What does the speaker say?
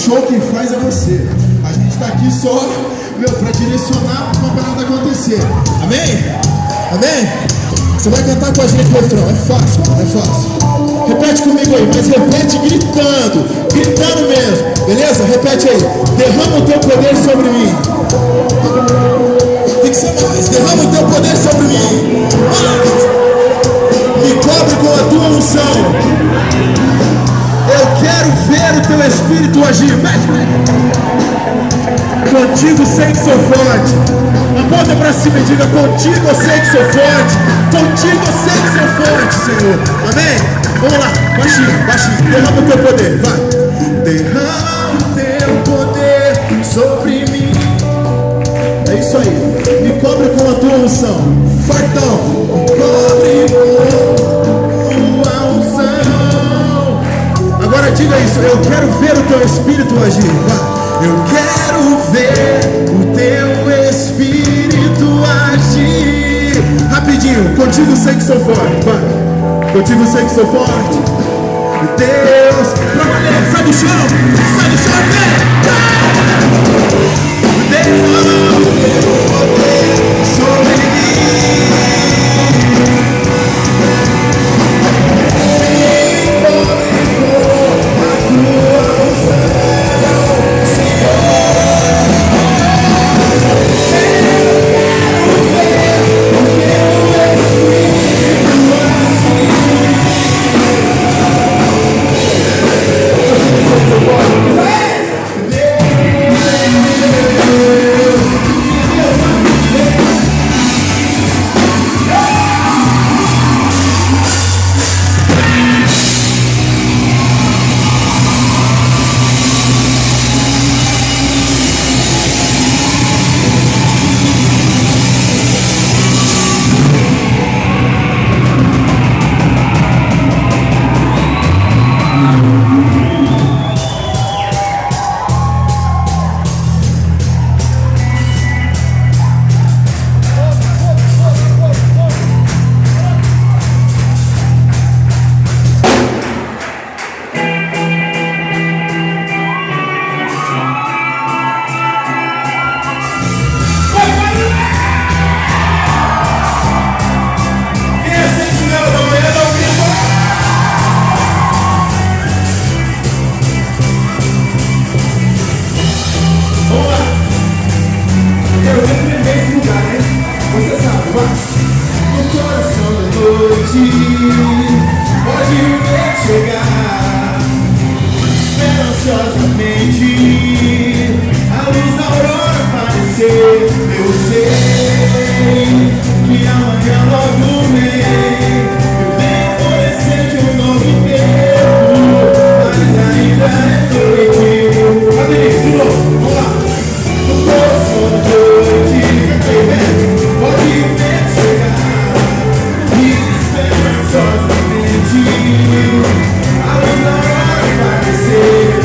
show quem faz é você. A gente está aqui só, para direcionar uma parada acontecer. Amém? Amém? Você vai cantar com a gente o refrão. É fácil, é fácil. Repete comigo aí, mas repete gritando mesmo. Beleza? Repete aí. Derrama o teu poder sobre mim. Tem que ser mais. Derrama o teu poder sobre mim. Me cobre com a tua unção. Eu quero ver o teu Espírito agir. Contigo sei que sou forte. Aponta pra cima e diga: contigo eu sei que sou forte. Contigo eu sei que sou forte, Senhor. Amém? Vamos lá, baixinho, baixinho. Derrama o teu poder, vai. Derrama o teu poder sobre mim. É isso aí. Me cobre com a tua unção. Fartão. Me cobre com a unção. Agora diga isso: eu quero ver o teu Espírito agir. Vai. Eu quero ver o teu Espírito agir. Rapidinho, contigo sei que sou forte. Vai. Contigo sei que sou forte. Deus, pra valer, sai do chão, vem. Derrama o teu poder sobre mim. Eu sei que